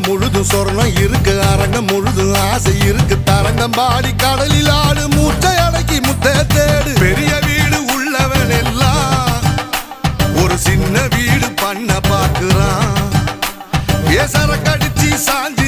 முழுதும் சொர்ணம் இருக்கு, அரங்கம் முழுதும் ஆசை இருக்கு. தரங்கம் பாடி கடலில் ஆடு, மூச்சை அடக்கி முத்த தேடு. பெரிய வீடு உள்ளவன் எல்லாம் ஒரு சின்ன வீடு பண்ண பாக்குறான். பேசற கடிச்சு சாஞ்சி